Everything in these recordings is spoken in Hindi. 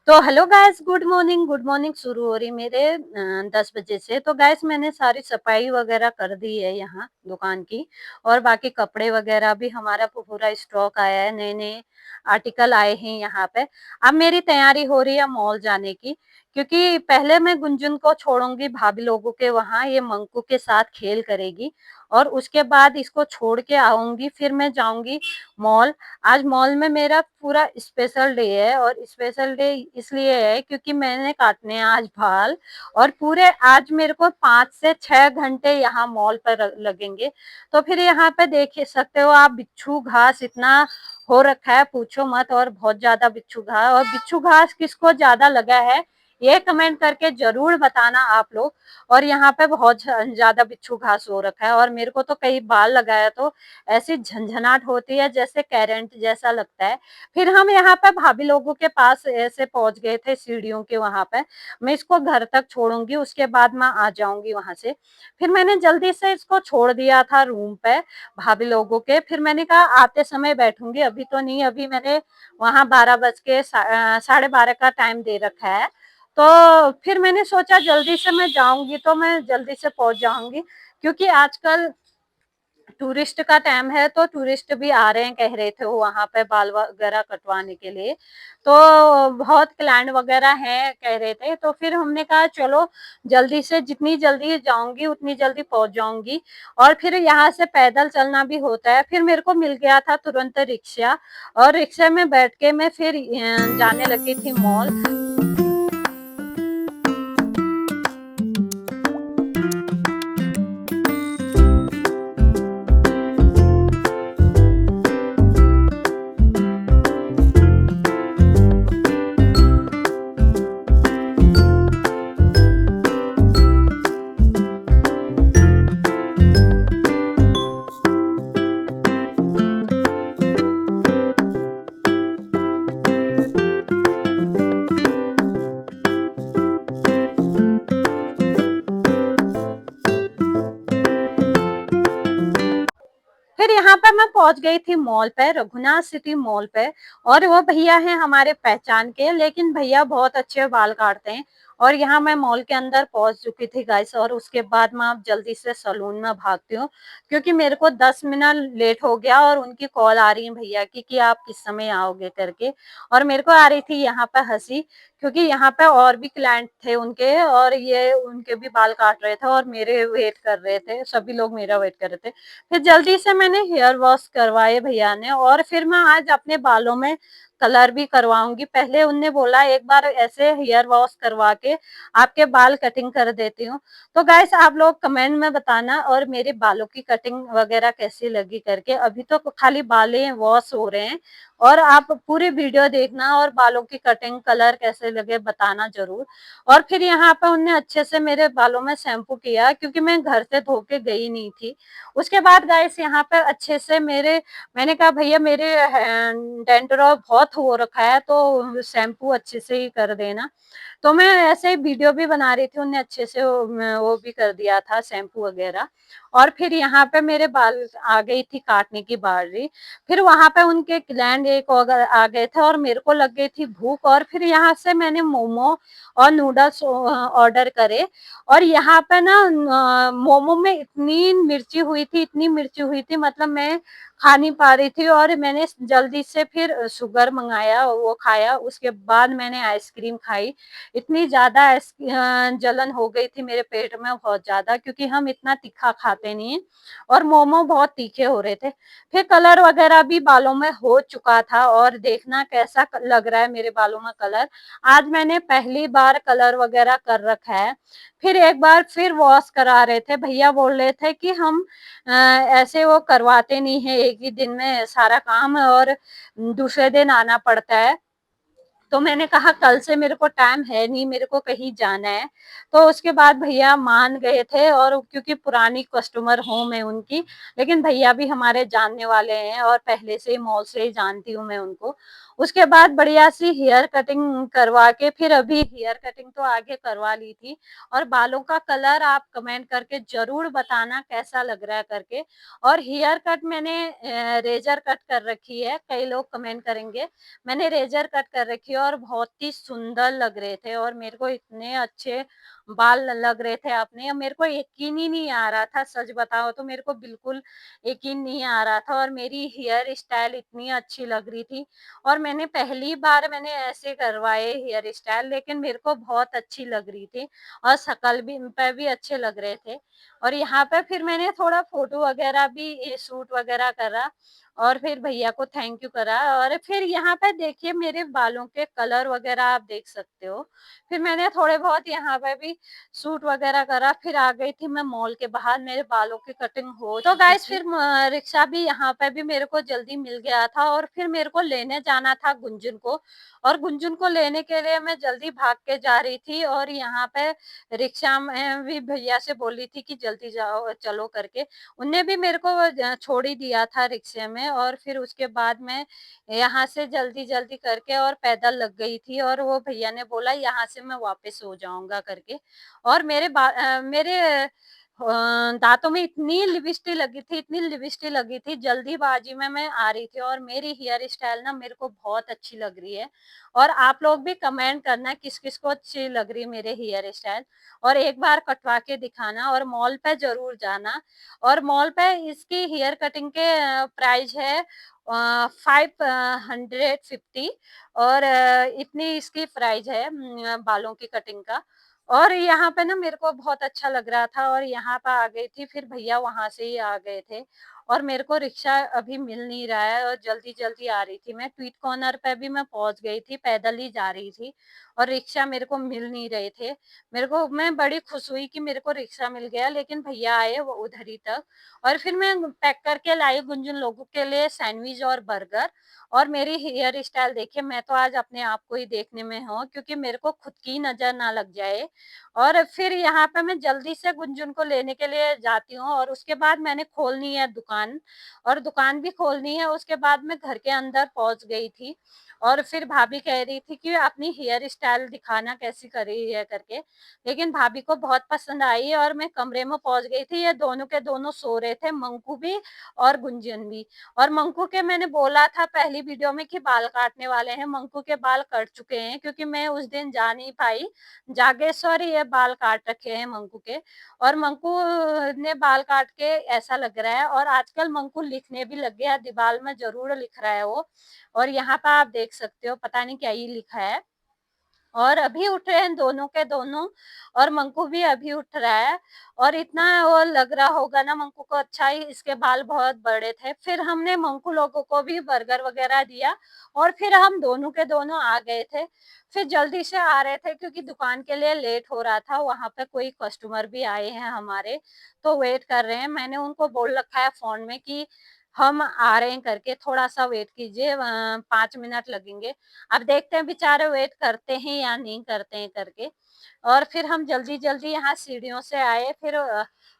तो हेलो गाइस, गुड मॉर्निंग शुरू हो रही मेरे 10 बजे से। तो गाइस मैंने सारी सफाई वगैरह कर दी है यहाँ दुकान की। और बाकी कपड़े वगैरह भी हमारा पूरा स्टॉक आया है, नए नए आर्टिकल आए हैं यहाँ पे। अब मेरी तैयारी हो रही है मॉल जाने की, क्योंकि पहले मैं गुंजन को छोड़ूंगी भाभी लोगों के वहां, ये मंकू के साथ खेल करेगी। और उसके बाद इसको छोड़ के आऊंगी, फिर मैं जाऊंगी मॉल। आज मॉल में मेरा पूरा स्पेशल डे है, और स्पेशल डे इसलिए है क्योंकि मैंने काटने हैं आज बाल। और पूरे आज मेरे को 5 से 6 घंटे यहाँ मॉल पर लगेंगे। तो फिर यहाँ पे देख सकते हो आप, बिच्छू घास इतना हो रखा है पूछो मत, और बहुत ज्यादा बिच्छू घास। और बिच्छू घास किसको ज्यादा लगा है ये कमेंट करके जरूर बताना आप लोग। और यहाँ पे बहुत ज्यादा बिच्छू घास हो रखा है, और मेरे को तो कई बाल लगाया तो ऐसी झंझनाट होती है जैसे करंट जैसा लगता है। फिर हम यहाँ पे भाभी लोगों के पास ऐसे पहुंच गए थे सीढ़ियों के वहां पे। मैं इसको घर तक छोड़ूंगी, उसके बाद मैं आ जाऊंगी वहां से। फिर मैंने जल्दी से इसको छोड़ दिया था रूम पे भाभी लोगों के। फिर मैंने कहा आते समय बैठूंगी, अभी तो नहीं। अभी मैंने वहां 12 बज के 12:30 का टाइम दे रखा है। तो फिर मैंने सोचा जल्दी से मैं जाऊंगी तो मैं जल्दी से पहुंच जाऊंगी, क्योंकि आजकल टूरिस्ट का टाइम है। तो टूरिस्ट भी आ रहे हैं, कह रहे थे वो वहां पे बाल वगैरह कटवाने के लिए। तो बहुत क्लाइंट वगैरह हैं कह रहे थे। तो फिर हमने कहा चलो जल्दी से, जितनी जल्दी जाऊंगी उतनी जल्दी पहुंच जाऊंगी। और फिर यहाँ से पैदल चलना भी होता है। फिर मेरे को मिल गया था तुरंत रिक्शा, और रिक्शा में बैठ के मैं फिर जाने लगी थी मॉल। फिर यहाँ पे मैं पहुंच गई थी मॉल पे, रघुनाथ सिटी मॉल पे। और वो भैया हैं हमारे पहचान के, लेकिन भैया बहुत अच्छे बाल काटते हैं। और यहाँ मैं मॉल के अंदर पहुंच चुकी थी गाइस, और उसके बाद मैं अब जल्दी से सलून में भागती हूँ, क्योंकि मेरे को 10 मिनट लेट हो गया। और उनकी कॉल आ रही है भैया की कि आप किस समय आओगे करके। और मेरे को आ रही थी यहाँ पे हंसी, क्योंकि यहाँ पे और भी क्लाइंट थे उनके, और ये उनके भी बाल काट रहे थे और मेरे वेट कर रहे थे, सभी लोग मेरा वेट कर रहे थे। फिर जल्दी से मैंने हेयर वॉश करवाए भैया ने, और फिर मैं आज अपने बालों में कलर भी करवाऊंगी। पहले उनने बोला एक बार ऐसे हेयर वॉश करवा के आपके बाल कटिंग कर देती हूँ। तो गाइस आप लोग कमेंट में बताना और मेरे बालों की कटिंग वगैरह कैसी लगी करके। अभी तो खाली बालें वॉश हो रहे हैं, और आप पूरी वीडियो देखना और बालों की कटिंग कलर कैसे लगे बताना जरूर। और फिर यहाँ पे उनने अच्छे से मेरे बालों में शैम्पू किया, क्योंकि मैं घर से धो के गई नहीं थी। उसके बाद गाइस यहाँ पे अच्छे से मेरे, मैंने कहा भैया मेरे डैंड्रफ बहुत हो रखा है, तो शैम्पू अच्छे से ही कर देना। तो मैं ऐसे ही वीडियो भी बना रही थी, उन्हें अच्छे से वो भी कर दिया था शैम्पू वगैरह। और फिर यहाँ पे मेरे बाल आ गई थी काटने की बारी। फिर वहां पे उनके क्लाइंट एक आ गए थे, और मेरे को लग गई थी भूख। और फिर यहाँ से मैंने मोमो और नूडल्स ऑर्डर करे। और यहाँ पे ना मोमो में इतनी मिर्ची हुई थी, इतनी मिर्ची हुई थी, मतलब मैं खा नहीं पा रही थी। और मैंने जल्दी से फिर शुगर मंगाया, वो खाया। उसके बाद मैंने आइसक्रीम खाई। इतनी ज्यादा जलन हो गई थी मेरे पेट में बहुत ज्यादा, क्योंकि हम इतना तीखा खाते नहीं है, और मोमो बहुत तीखे हो रहे थे। फिर कलर वगैरह भी बालों में हो चुका था, और देखना कैसा लग रहा है मेरे बालों में कलर। आज मैंने पहली बार कलर वगैरह कर रखा है। फिर एक बार फिर वॉश करा रहे थे भैया, बोल रहे थे कि हम ऐसे वो करवाते नहीं है, एक ही दिन में सारा काम, और दूसरे दिन आना पड़ता है। तो मैंने कहा कल से मेरे को टाइम है नहीं, मेरे को कहीं जाना है। तो उसके बाद भैया मान गए थे, और क्योंकि पुरानी कस्टमर हूँ मैं उनकी, लेकिन भैया भी हमारे जानने वाले हैं, और पहले से ही मॉल से ही जानती हूँ मैं उनको। उसके बाद बढ़िया सी हेयर कटिंग करवा के फिर अभी हेयर कटिंग तो आगे करवा ली थी। और बालों का कलर आप कमेंट करके जरूर बताना कैसा लग रहा है करके। और हेयर कट मैंने रेजर कट कर रखी है, कई लोग कमेंट करेंगे। मैंने रेजर कट कर रखी है और बहुत ही सुंदर लग रहे थे और मेरे को इतने अच्छे बाल लग रहे थे अपने, मेरे को यकीन ही नहीं आ रहा था, सच बताओ तो मेरे को बिल्कुल यकीन नहीं आ रहा था। और मेरी हेयर स्टाइल इतनी अच्छी लग रही थी और मैंने पहली बार मैंने ऐसे करवाए हेयर स्टाइल, लेकिन मेरे को बहुत अच्छी लग रही थी और शकल भी पे भी अच्छे लग रहे थे। और यहाँ पे फिर मैंने थोड़ा फोटो वगैरह भी शूट वगैरह करा और फिर भैया को थैंक यू करा। और फिर यहाँ पे देखिए मेरे बालों के कलर वगैरह आप देख सकते हो। फिर मैंने थोड़े बहुत यहाँ पे भी शूट वगैरह करा, फिर आ गई थी मैं मॉल के बाहर, मेरे बालों की कटिंग हो तो गाइस फिर रिक्शा भी यहाँ पे भी मेरे को जल्दी मिल गया था और फिर मेरे को लेने जाना था गुंजन को। और गुंजन को लेने के लिए मैं जल्दी भाग के जा रही थी और यहाँ पे रिक्शा में भी भैया से बोली थी कि जल्दी जाओ चलो करके। उनने भी मेरे को छोड़ ही दिया था रिक्शे में और फिर उसके बाद मैं यहाँ से जल्दी जल्दी करके और पैदल लग गई थी और वो भैया ने बोला यहाँ से मैं वापस हो जाऊंगा करके। और मेरे दांतों में इतनी लिपस्टिक लगी थी, इतनी लिपस्टिक लगी थी, जल्दीबाजी में मैं आ रही थी और मेरी हेयर स्टाइल ना मेरे को बहुत अच्छी लग रही है। और आप लोग भी कमेंट करना किस किस को अच्छी लग रही है मेरे हेयर स्टाइल, और एक बार कटवा के दिखाना और मॉल पे जरूर जाना। और मॉल पे इसकी हेयर कटिंग के प्राइस है 550। और इतनी इसकी प्राइस है बालों की कटिंग का। और यहाँ पे ना मेरे को बहुत अच्छा लग रहा था और यहाँ पे आ गई थी, फिर भैया वहां से ही आ गए थे और मेरे को रिक्शा अभी मिल नहीं रहा है और जल्दी जल्दी आ रही थी मैं, ट्वीट कॉर्नर पे भी मैं पहुंच गई थी, पैदल ही जा रही थी और रिक्शा मेरे को मिल नहीं रहे थे। मैं बड़ी खुश हुई कि मेरे को रिक्शा मिल गया, लेकिन भैया आए वो उधर ही तक। और फिर मैं पैक करके लाई गुंजन लोगों के लिए सैंडविच और बर्गर। और मेरी हेयर स्टाइल देखिए, मैं तो आज अपने आप को ही देखने में हूँ क्योंकि मेरे को खुद की नजर ना लग जाए। और फिर यहाँ पे मैं जल्दी से गुंजन को लेने के लिए जाती हूँ और उसके बाद मैंने खोलनी है दुकान, और दुकान भी खोलनी है। उसके बाद मैं घर के अंदर पहुंच गई थी और फिर भाभी कह रही थी कि अपनी हेयर स्टाइल दिखाना कैसी कर रही है करके, लेकिन भाभी को बहुत पसंद आई और मैं कमरे में पहुंच गई थी। ये दोनों के दोनों सो रहे थे, मंकू भी और गुंजन भी। और मंकू के मैंने बोला था पहली वीडियो में कि बाल काटने वाले हैं, मंकू के बाल कट चुके हैं क्योंकि मैं उस दिन जा नहीं पाई जागेश्वर, ये बाल काट रखे हैं मंकू के। और मंकू ने बाल काट के ऐसा लग रहा है और आजकल मंकू लिखने भी लग गया, दीवार में जरूर लिख रहा है वो। और यहाँ पर आप देख सकते हो पता नहीं क्या ही लिखा है। और अभी उठ रहे हैं दोनों के दोनों, और मंकू भी अभी उठ रहा है। और इतना वो लग रहा होगा ना मंकू को, अच्छा ही इसके बाल बहुत बड़े थे। फिर हमने मंकू लोगों को भी बर्गर वगैरह दिया और फिर हम दोनों के दोनों आ गए थे। फिर जल्दी से आ रहे थे क्योंकि दुकान के लिए लेट हो रहा था, वहां पे कोई कस्टमर भी आए हैं हमारे, तो वेट कर रहे हैं। मैंने उनको बोल रखा है फोन में कि हम आ रहे हैं करके, थोड़ा सा वेट कीजिए, 5 मिनट लगेंगे। अब देखते हैं बेचारे वेट करते हैं या नहीं करते हैं करके। और फिर हम जल्दी जल्दी यहाँ सीढ़ियों से आए, फिर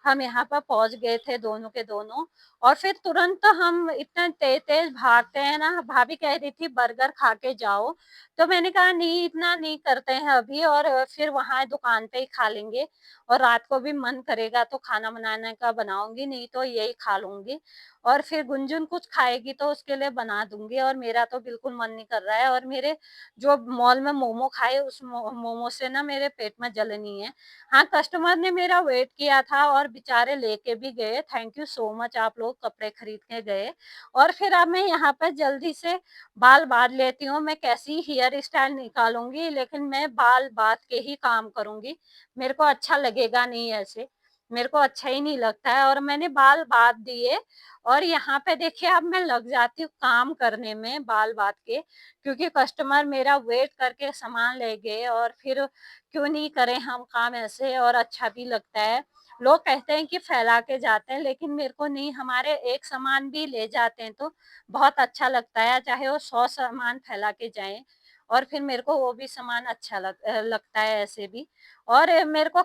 हम यहाँ पर पहुंच गए थे दोनों के दोनों। और फिर तुरंत हम इतना तेज तेज भागते हैं ना, भाभी कह रही थी बर्गर खा के जाओ, तो मैंने कहा नहीं इतना नहीं करते हैं अभी, और फिर वहां दुकान पे ही खा लेंगे। और रात को भी मन करेगा तो खाना बनाने का बनाऊंगी, नहीं तो यही खा लूंगी। और फिर गुंजन कुछ खाएगी तो उसके लिए बना दूंगी, और मेरा तो बिल्कुल मन नहीं कर रहा है। और मेरे जो मॉल में मोमो खाए उस मोमो से ना मेरे पेट में जलनी है। हाँ, कस्टमर ने मेरा वेट किया था और बेचारे लेके भी गए, थैंक यू सो मच, आप लोग कपड़े खरीद के गए। और फिर अब मैं यहाँ पे जल्दी से बाल बांध लेती हूँ, मैं कैसी हेयर स्टाइल निकालूंगी लेकिन मैं बाल बांध के ही काम करूंगी, मेरे को अच्छा लगेगा नहीं ऐसे, मेरे को अच्छा ही नहीं लगता है। और मैंने बाल बांध दिए और यहाँ पे देखिए अब मैं लग जाती हूँ काम करने में बाल बांध के, क्योंकि कस्टमर मेरा वेट करके सामान ले गए। और फिर क्यों नहीं करें हम काम ऐसे, और अच्छा भी लगता है। लोग कहते हैं कि फैला के जाते हैं, लेकिन मेरे को नहीं, हमारे एक सामान भी ले जाते हैं तो बहुत अच्छा लगता है, चाहे वो 100 सामान फैला के जाएं। और फिर मेरे को वो भी सामान अच्छा लगता है ऐसे भी। और मेरे को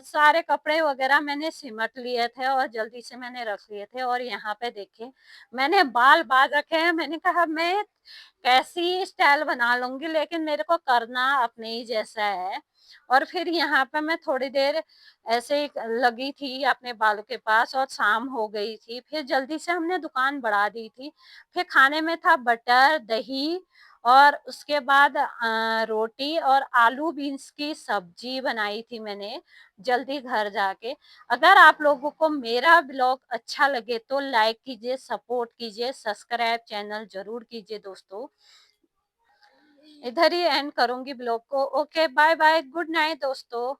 सारे कपड़े वगैरह मैंने सिमट लिए थे और जल्दी से मैंने रख लिए थे। और यहाँ पे देखिए मैंने बाल बांध रखे हैं। मैंने कहा मैं कैसी स्टाइल बना लूंगी, लेकिन मेरे को करना अपने ही जैसा है। और फिर यहाँ पे मैं थोड़ी देर ऐसे ही लगी थी अपने बालों के पास, और शाम हो गई थी। फिर जल्दी से हमने दुकान बढ़ा दी थी। फिर खाने में था बटर, दही, और उसके बाद रोटी और आलू बीन्स की सब्जी बनाई थी मैंने जल्दी घर जाके। अगर आप लोगों को मेरा ब्लॉग अच्छा लगे तो लाइक कीजिए, सपोर्ट कीजिए, सब्सक्राइब चैनल जरूर कीजिए दोस्तों। इधर ही एंड करूंगी ब्लॉग को। Okay, bye bye, good night दोस्तों।